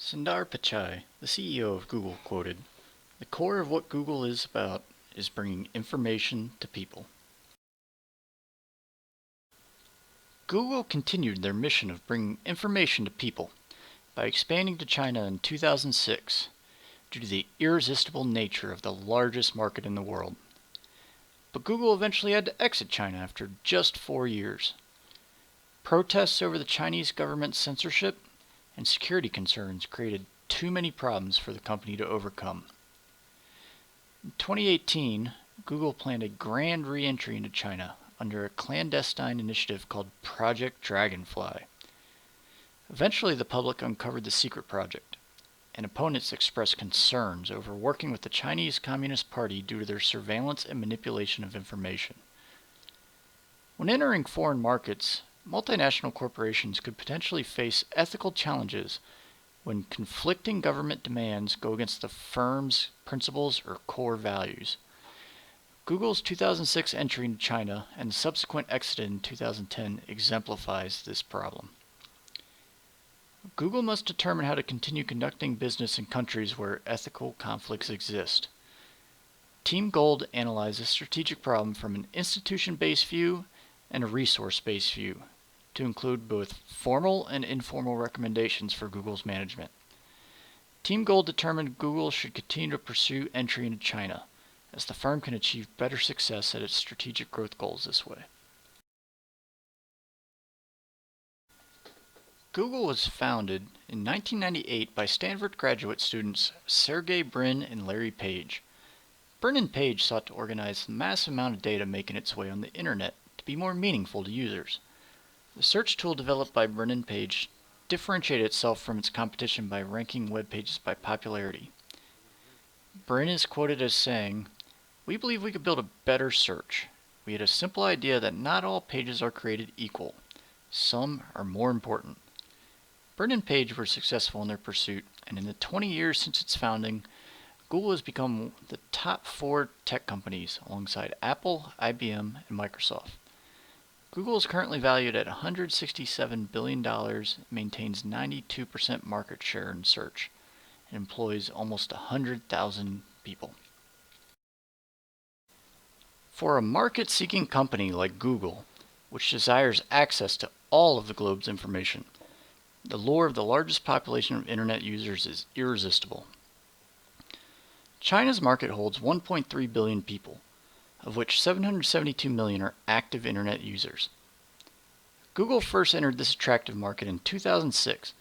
Sundar Pichai, the CEO of Google, quoted, "The core of what Google is about is bringing information to people." Google continued their mission of bringing information to people by expanding to China in 2006 due to the irresistible nature of the largest market in the world. But Google eventually had to exit China after just 4 years. Protests over the Chinese government's censorship and security concerns created too many problems for the company to overcome. In 2018, Google planned a grand re-entry into China under a clandestine initiative called Project Dragonfly. Eventually, the public uncovered the secret project, and opponents expressed concerns over working with the Chinese Communist Party due to their surveillance and manipulation of information. When entering foreign markets, multinational corporations could potentially face ethical challenges when conflicting government demands go against the firm's principles or core values. Google's 2006 entry into China and the subsequent exit in 2010 exemplifies this problem. Google must determine how to continue conducting business in countries where ethical conflicts exist. Team Gold analyzed this strategic problem from an institution-based view and a resource-based view, to include both formal and informal recommendations for Google's management. Team Gold determined Google should continue to pursue entry into China, as the firm can achieve better success at its strategic growth goals this way. Google was founded in 1998 by Stanford graduate students Sergey Brin and Larry Page. Brin and Page sought to organize the massive amount of data making its way on the internet to be more meaningful to users. The search tool developed by Brin and Page differentiated itself from its competition by ranking web pages by popularity. Brin is quoted as saying, "We believe we could build a better search. We had a simple idea that not all pages are created equal. Some are more important." Brin and Page were successful in their pursuit, and in the 20 years since its founding, Google has become the top 4 tech companies alongside Apple, IBM, and Microsoft. Google is currently valued at $167 billion and maintains 92% market share in search and employs almost 100,000 people. For a market-seeking company like Google, which desires access to all of the globe's information, the lure of the largest population of internet users is irresistible. China's market holds 1.3 billion people, of which 772 million are active internet users. Google first entered this attractive market in 2006,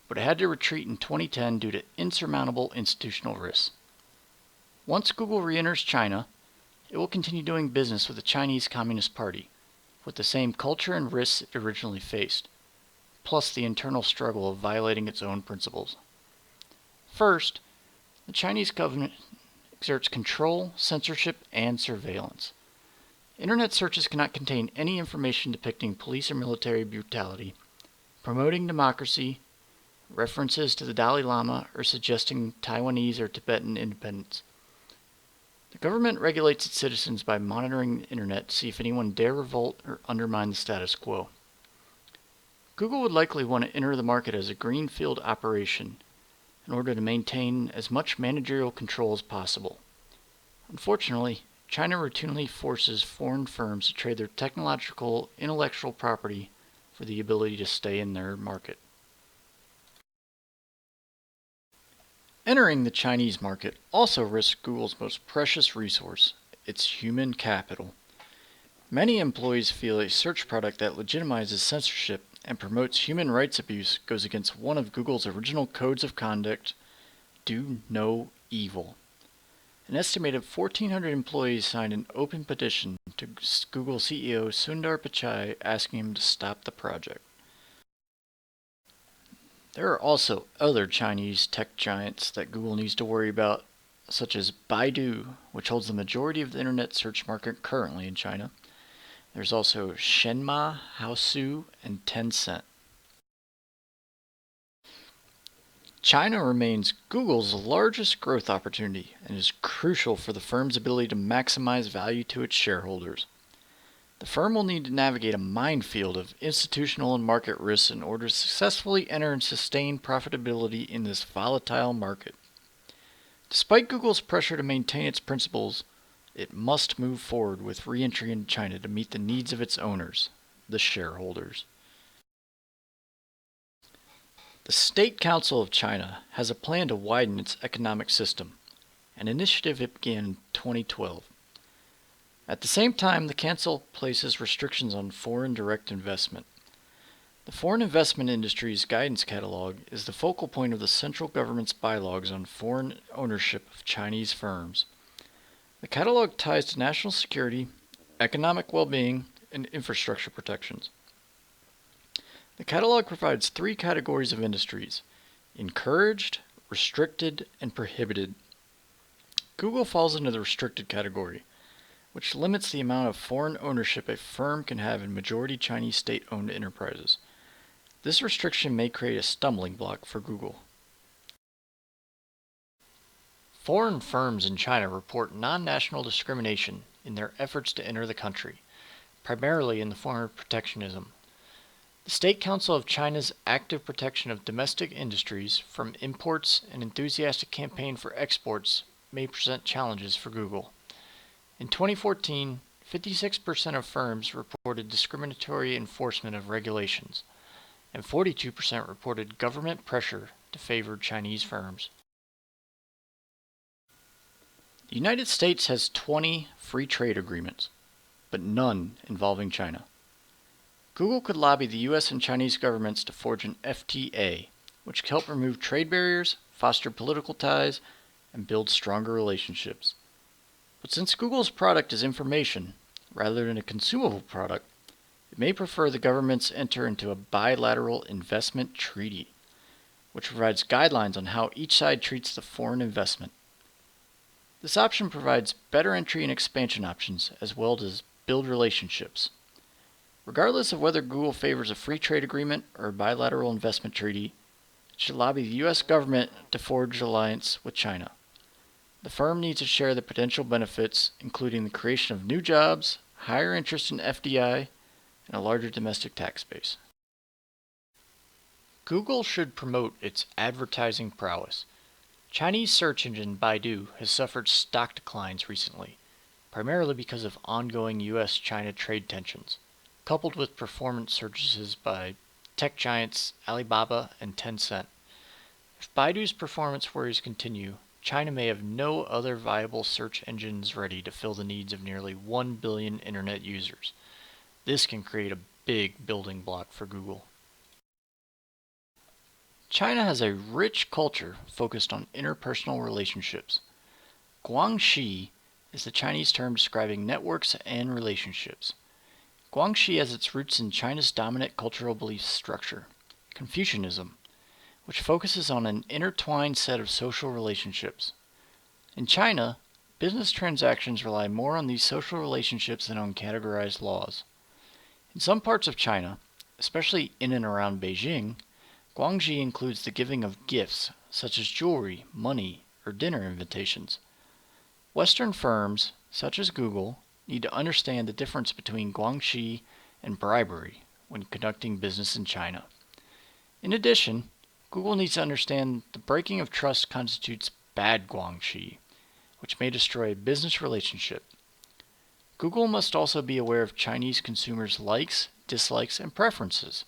but it had to retreat in 2010 due to insurmountable institutional risks. Once Google re-enters China, it will continue doing business with the Chinese Communist Party, with the same culture and risks it originally faced, plus the internal struggle of violating its own principles. First, the Chinese government exerts control, censorship, and surveillance. Internet searches cannot contain any information depicting police or military brutality, promoting democracy, references to the Dalai Lama, or suggesting Taiwanese or Tibetan independence. The government regulates its citizens by monitoring the internet to see if anyone dare revolt or undermine the status quo. Google would likely want to enter the market as a greenfield operation in order to maintain as much managerial control as possible. Unfortunately, China routinely forces foreign firms to trade their technological, intellectual property for the ability to stay in their market. Entering the Chinese market also risks Google's most precious resource, its human capital. Many employees feel a search product that legitimizes censorship and promotes human rights abuse goes against one of Google's original codes of conduct: do no evil. An estimated 1,400 employees signed an open petition to Google CEO Sundar Pichai asking him to stop the project. There are also other Chinese tech giants that Google needs to worry about, such as Baidu, which holds the majority of the internet search market currently in China. There's also Shenma, Haosu, and Tencent. China remains Google's largest growth opportunity and is crucial for the firm's ability to maximize value to its shareholders. The firm will need to navigate a minefield of institutional and market risks in order to successfully enter and sustain profitability in this volatile market. Despite Google's pressure to maintain its principles, it must move forward with re-entry into China to meet the needs of its owners, the shareholders. The State Council of China has a plan to widen its economic system, an initiative it began in 2012. At the same time, the Council places restrictions on foreign direct investment. The Foreign Investment Industries Guidance Catalog is the focal point of the central government's bylaws on foreign ownership of Chinese firms. The catalog ties to national security, economic well-being, and infrastructure protections. The catalog provides 3 categories of industries: encouraged, restricted, and prohibited. Google falls into the restricted category, which limits the amount of foreign ownership a firm can have in majority Chinese state-owned enterprises. This restriction may create a stumbling block for Google. Foreign firms in China report non-national discrimination in their efforts to enter the country, primarily in the form of protectionism. The State Council of China's active protection of domestic industries from imports and enthusiastic campaign for exports may present challenges for Google. In 2014, 56% of firms reported discriminatory enforcement of regulations, and 42% reported government pressure to favor Chinese firms. The United States has 20 free trade agreements, but none involving China. Google could lobby the U.S. and Chinese governments to forge an FTA, which could help remove trade barriers, foster political ties, and build stronger relationships. But since Google's product is information, rather than a consumable product, it may prefer the governments enter into a bilateral investment treaty, which provides guidelines on how each side treats the foreign investment. This option provides better entry and expansion options, as well as build relationships. Regardless of whether Google favors a free trade agreement or a bilateral investment treaty, it should lobby the U.S. government to forge an alliance with China. The firm needs to share the potential benefits, including the creation of new jobs, higher interest in FDI, and a larger domestic tax base. Google should promote its advertising prowess. Chinese search engine Baidu has suffered stock declines recently, primarily because of ongoing U.S.-China trade tensions, coupled with performance surges by tech giants Alibaba and Tencent. If Baidu's performance worries continue, China may have no other viable search engines ready to fill the needs of nearly 1 billion internet users. This can create a big building block for Google. China has a rich culture focused on interpersonal relationships. Guangxi is the Chinese term describing networks and relationships. Guangxi has its roots in China's dominant cultural belief structure, Confucianism, which focuses on an intertwined set of social relationships. In China, business transactions rely more on these social relationships than on categorized laws. In some parts of China, especially in and around Beijing, Guangxi includes the giving of gifts, such as jewelry, money, or dinner invitations. Western firms, such as Google, need to understand the difference between Guangxi and bribery when conducting business in China. In addition, Google needs to understand the breaking of trust constitutes bad Guangxi, which may destroy a business relationship. Google must also be aware of Chinese consumers' likes, dislikes, and preferences.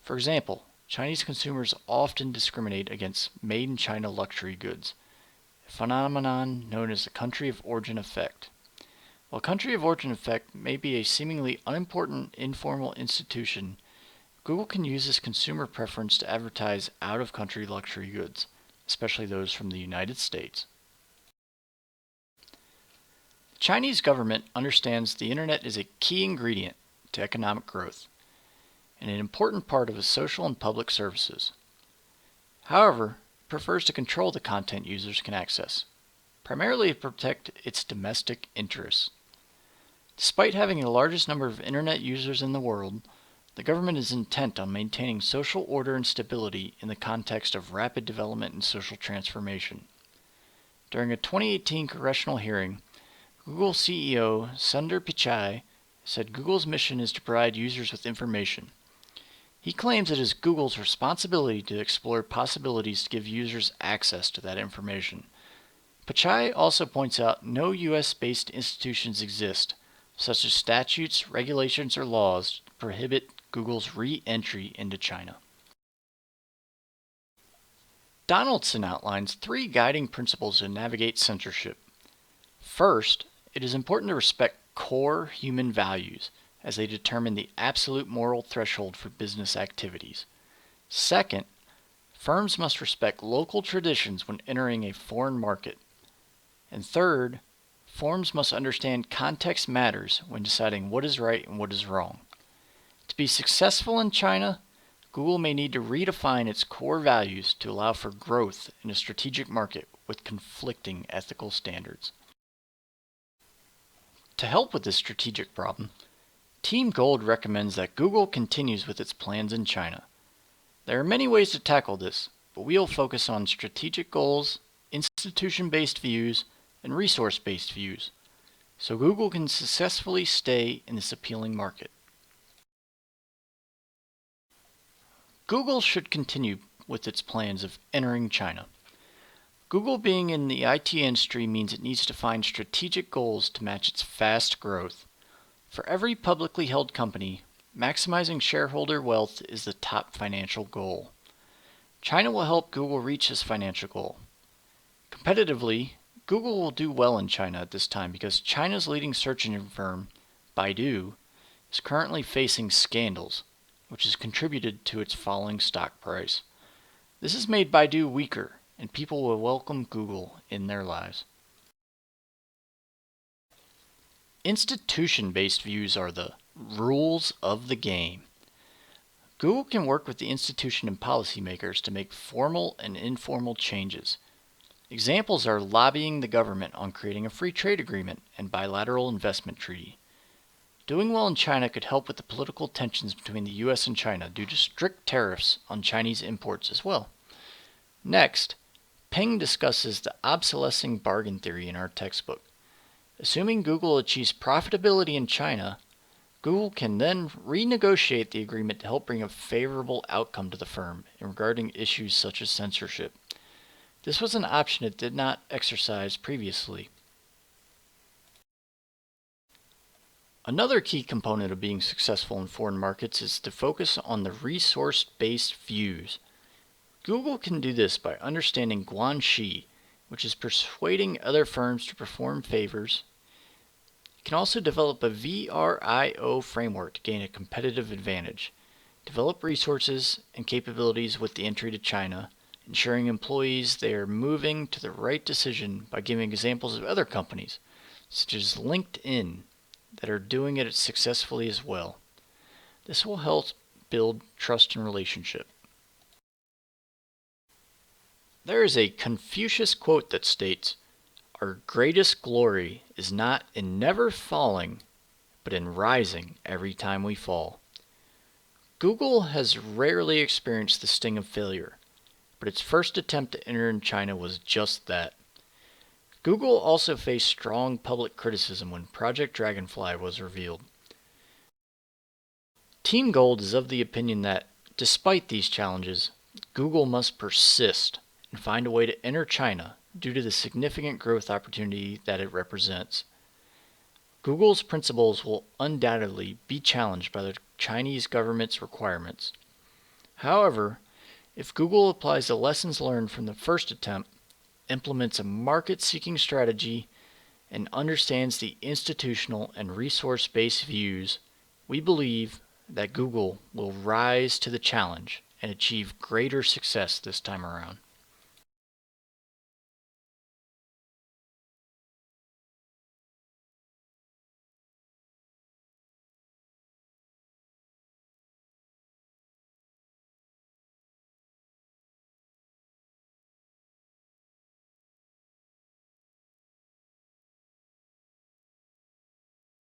For example, Chinese consumers often discriminate against made-in-China luxury goods, a phenomenon known as the country of origin effect. While country of origin effect may be a seemingly unimportant informal institution, Google can use this consumer preference to advertise out-of-country luxury goods, especially those from the United States. The Chinese government understands the internet is a key ingredient to economic growth and an important part of its social and public services. However, it prefers to control the content users can access, primarily to protect its domestic interests. Despite having the largest number of internet users in the world, the government is intent on maintaining social order and stability in the context of rapid development and social transformation. During a 2018 congressional hearing, Google CEO Sundar Pichai said Google's mission is to provide users with information. He claims it is Google's responsibility to explore possibilities to give users access to that information. Pichai also points out no U.S.-based institutions exist, such as statutes, regulations, or laws to prohibit Google's re-entry into China. Donaldson outlines 3 guiding principles to navigate censorship. First, it is important to respect core human values as they determine the absolute moral threshold for business activities. Second, firms must respect local traditions when entering a foreign market. And third, firms must understand context matters when deciding what is right and what is wrong. To be successful in China, Google may need to redefine its core values to allow for growth in a strategic market with conflicting ethical standards. To help with this strategic problem, Team Gold recommends that Google continues with its plans in China. There are many ways to tackle this, but we will focus on strategic goals, institution-based views, and resource-based views, so Google can successfully stay in this appealing market. Google should continue with its plans of entering China. Google being in the IT industry means it needs to find strategic goals to match its fast growth. For every publicly held company, maximizing shareholder wealth is the top financial goal. China will help Google reach this financial goal. Competitively, Google will do well in China at this time because China's leading search engine firm, Baidu, is currently facing scandals, which has contributed to its falling stock price. This has made Baidu weaker, and people will welcome Google in their lives. Institution-based views are the rules of the game. Google can work with the institution and policymakers to make formal and informal changes. Examples are lobbying the government on creating a free trade agreement and bilateral investment treaty. Doing well in China could help with the political tensions between the US and China due to strict tariffs on Chinese imports as well. Next, Peng discusses the obsolescing bargain theory in our textbook. Assuming Google achieves profitability in China, Google can then renegotiate the agreement to help bring a favorable outcome to the firm regarding issues such as censorship. This was an option it did not exercise previously. Another key component of being successful in foreign markets is to focus on the resource-based views. Google can do this by understanding guanxi, which is persuading other firms to perform favors. It can also develop a VRIO framework to gain a competitive advantage, develop resources and capabilities with the entry to China, ensuring employees they are moving to the right decision by giving examples of other companies, such as LinkedIn, that are doing it successfully as well. This will help build trust and relationship. There is a Confucius quote that states, "Our greatest glory is not in never falling, but in rising every time we fall." Google has rarely experienced the sting of failure, but its first attempt to enter in China was just that. Google also faced strong public criticism when Project Dragonfly was revealed. Team Gold is of the opinion that, despite these challenges, Google must persist and find a way to enter China due to the significant growth opportunity that it represents. Google's principles will undoubtedly be challenged by the Chinese government's requirements. However, if Google applies the lessons learned from the first attempt, implements a market-seeking strategy, and understands the institutional and resource-based views, we believe that Google will rise to the challenge and achieve greater success this time around.